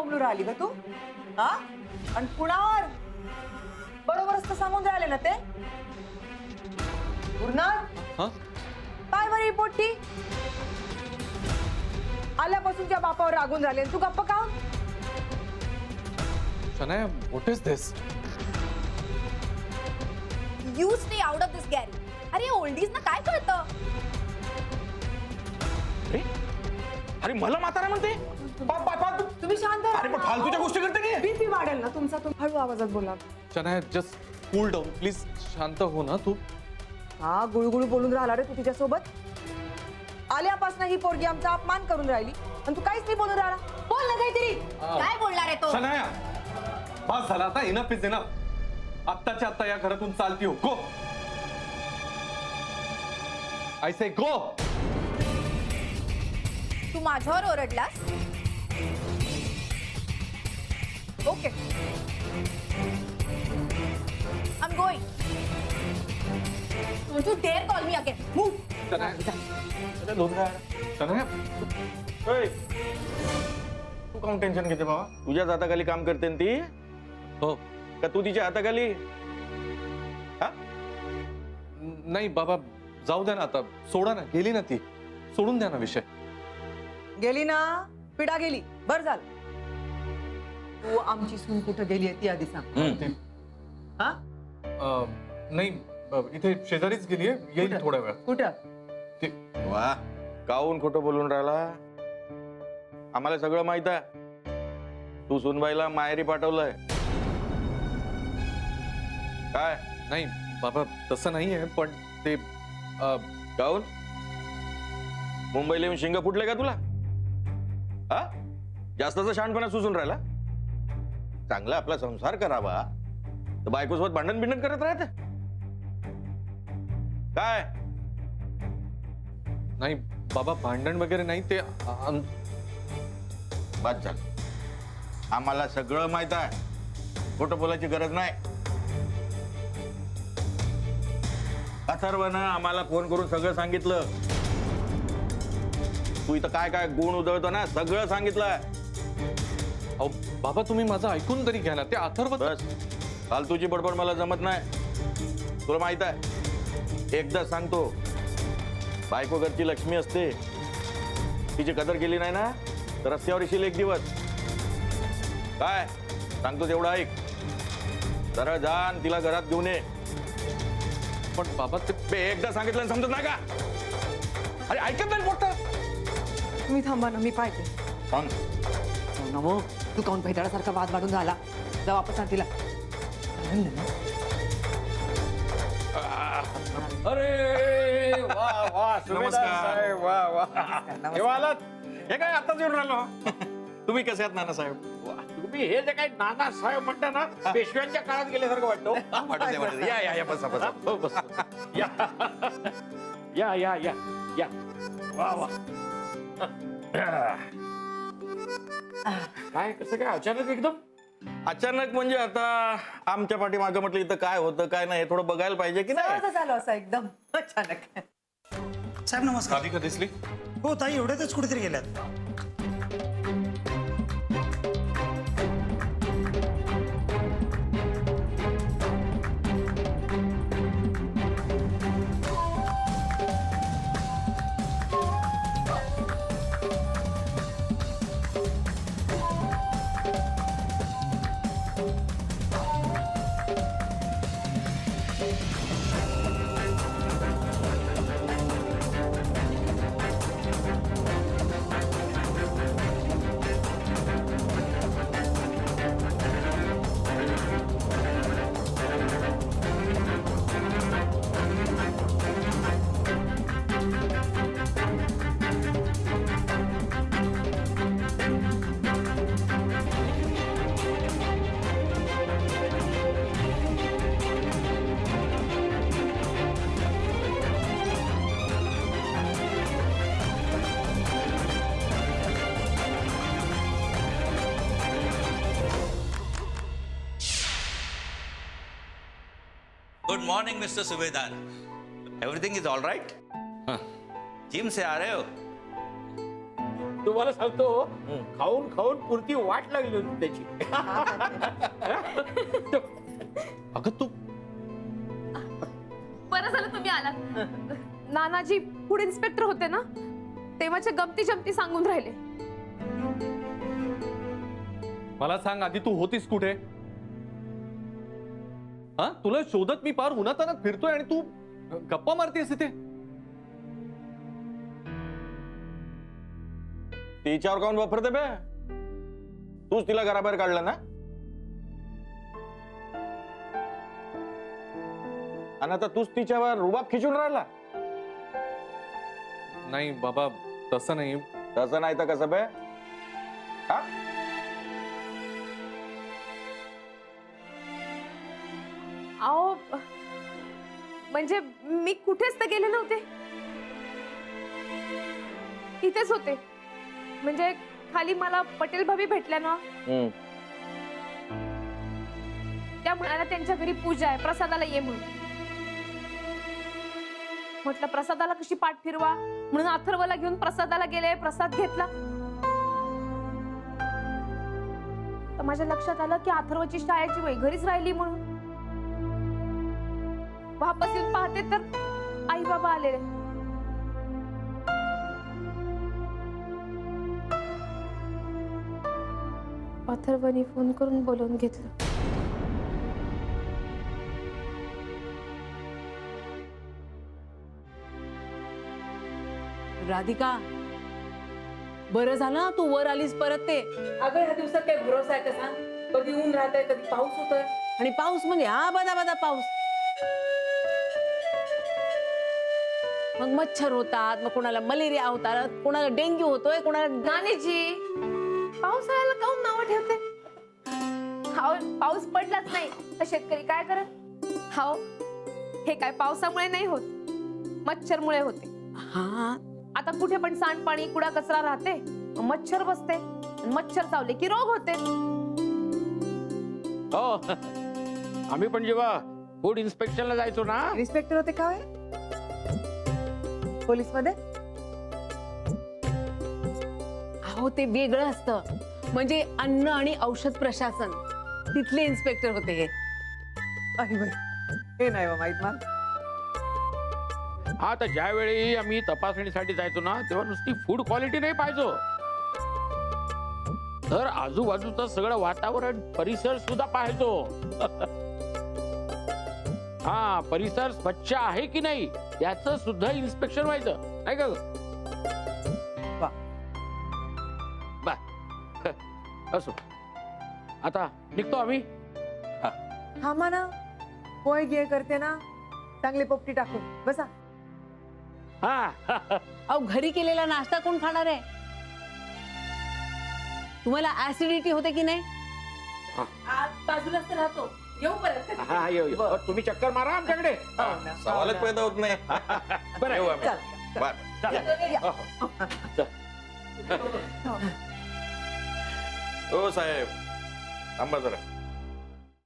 बोंबलू राहिली ग तू? हा? आणि कुणावर? बरोबरच तर सांगून राहिले ना ते. गुरुनाथ, हा? काय बरी ही पोट्टी? आल्यापासूनच्या बापावर रागून राहिले तू गप्प का? Shanaya, what is this? You stay out of this Gary. अरे ओल्डीज ना काय कळतं? अरे मला म्हातारा म्हणते. तुम्ही शांत राहा अरे पण ना. फालतूच्या गोष्टी करते की. बीपी वाढेल ना तुमचा. तुम्ही हळू आवाजात बोला. Shanaya, just cool down please. शांत हो ना तू. हा, गुळगुळू बोलून राहिला रे तू तिच्यासोबत. आल्यापासून ही पोरगी आमचा अपमान करून राहिली आणि तू काहीच नाही बोलून राहिला. बोल ना काहीतरी. काय बोलणार आहे तो? शनाया, बस झाला आता. Enough is enough. आत्ताच्या आत्ता या घरातून चालती हो. गो. I say go. तू माझ्यावर ओरडलास? Okay, I am going. Don't you dare call me again. Move. Shanaya, तू काऊन टेन्शन घेते बाबा? तुझ्याच हाताखाली काम करते ना ती. हो. का तू तिच्या हाताखाली? हा? नाही बाबा, जाऊ द्या ना आता. सोडा ना. गेली ना ती. सोडून द्या ना विषय. गेली ना, पिढा गेली. बर झालं. तू आमची सून कुठं गेली आहे ती आधी सांग. ते, हा? नाही, इथे शेजारीच गेली आहे. येईल कुठं? थोड्या वेळात. कुठं? ते वा, काऊन खोटं बोलून राहिला? आम्हाला सगळं माहित आहे. तू सुनबाईला माहेरी पाठवलंय. काय? नाही बाबा, तसं नाही आहे. पण ते काऊन? मुंबईला येऊन शिंग फुटले का तुला? हा? जास्तचा शहाणपणा सुचून राहिला. चांगला आपला संसार करावा तर बायकोसोबत भांडण बिंडण करत राहते काय? नाही बाबा, भांडण वगैरे नाही. ते बाद झालं. आम्हाला सगळं माहित आहे. खोटं बोलायची गरज नाही. अथर्वनं आम्हाला फोन करून सगळं सांगितलं. तू इथं काय काय गुण उधळतो ना, सगळं सांगितलंय. अहो बाबा, तुम्ही माझं ऐकून तरी घ्या ना. ते अथर्व. बस, फालतूची बडबड मला जमत नाही. तुला माहित आहे, एकदा सांगतो, बायको घरची लक्ष्मी असते. तिची कदर केली नाही ना तर रस्त्यावर येशील एक दिवस. काय सांगतो तेवढं ऐक. सरळ जा आणि तिला घरात घेऊन ये. पण बाबा, ते बे, एकदा सांगितलं समजत नाही का? अरे ऐकत नाही मोठं. तुम्ही थांबा ना, मी पाहते. सांग. नमो, तू काऊन पैताळासारखा वाद वाढून झाला? जा वापस आण तिला. अरे वा वा, नमस्कार. वा वा. केव्हा आलात? हे काय आताच येऊन राहिलो. तुम्ही कसे आहात नाना साहेब? तुम्ही हे जे काही नाना साहेब म्हणता ना, पेशव्यांच्या काळात गेल्यासारखं वाटतं. या या या, बसा बसा. हो, बस. या या या या या. वा वा. काय कसं काय अचानक एकदम? अचानक म्हणजे आता आमच्या पाठीमागं म्हटलं इथं काय होतं काय नाही हे थोडं बघायला पाहिजे की नाही? सहज झालं असं एकदम अचानक. साहेब नमस्कार. राधिका दिसली? हो ताई, एवढ्यातच कुठेतरी गेल्यात. Good morning mister Subedar. Everything is all right? हाँ. जिम से आ रहे हो? तुम्हाला सांगतो खाऊन खाऊन पुरती वाट लागली होती त्याची. अगं तू बरं झालं तुम्ही आलात. नानाजी फूड इन्स्पेक्टर होते ना, तेव्हाच्या गमती जमती सांगून राहिले. मला सांग आधी तू होतीस कुठे? हा तुला शोधत मी पार उन्हातानात फिरतोय आणि तू गप्पा मारतेस इथे. तिच्यावर काऊन वापरते बे? तूच तिला घराबाहेर काढलं ना? आणि आता तूच तिच्यावर रुबाब खिचून राहिला. नाही बाबा तसं नाही. तसं नाही तर कसं बे? हा? अहो म्हणजे मी कुठेच तर गेले नव्हते, इथेच होते. म्हणजे खाली मला पटेल भाभी भेटल्या ना, त्या म्हणाल्या त्यांच्या घरी पूजा आहे, प्रसादाला ये म्हणून. म्हटलं प्रसादाला कशी पाठ फिरवा, म्हणून अथर्वला घेऊन प्रसादाला गेले, प्रसाद घेतला. तर माझ्या लक्षात आलं की अथर्वची शाळेची वय घरीच राहिली म्हणून. वापस येऊन पाहते तर आई बाबा आलेले. अथर्वने फोन करून बोलवून घेतलं. राधिका, बरं झालं तू वर आलीस परत. ते अगं ह्या दिवसात काही भरोसा आहे का सांग? कधी ऊन राहतंय, कधी पाऊस होतोय. आणि पाऊस म्हणजे हा बदा बदा पाऊस. मग मच्छर होतात, मग कोणाला मलेरिया होतात, कोणाला डेंग्यू होतोय, कोणाला नानीजी, पावसाळ्याला काऊन नाव ठेवते? पाऊस पडलाच नाही तर शेतकरी काय करत? हाव, हे काय पावसामुळे नाही होत, मच्छरमुळे होते. हा आता कुठे पण सांडपाणी कुडा कचरा राहते, मच्छर बसते, मच्छर चावले की रोग होते. हो, आम्ही पण जेव्हा फूड इन्स्पेक्शनला जायचो ना, इन्स्पेक्टर होते का? पोलीस मध्ये? अहो ते वेगळं असतं. म्हणजे अन्न आणि औषध प्रशासन, तिथले इन्स्पेक्टर होते हे. अरे बाई, हे नाही बा माहित मला. हा तर ज्यावेळी आम्ही तपासणीसाठी जायचो ना, तेव्हा नुसती फूड क्वालिटी नाही पाहिजे, तर आजूबाजूचं सगळं वातावरण, परिसर सुद्धा पाहायचो. हा, परिसर स्वच्छ आहे की नाही याचं सुद्धा इन्स्पेक्शन व्हायचं, नाही का? बा असो, आता निघतो आम्ही. हा म्हणा, पोय गे करते ना, चांगली पोपटी टाकून बसा. हा अहो घरी केलेला नाश्ता कोण खाणार आहे? तुम्हाला ऍसिडिटी होते की नाही? आज बाजूलाच तर राहतो, येऊ परत. हा, येऊ. तुम्ही चक्कर मारा आमच्याकडे. सवालच पैदा होत नाही. बरं येऊ आहे. आम्ही. बर. चल. हो साहेब, थांबा जरा.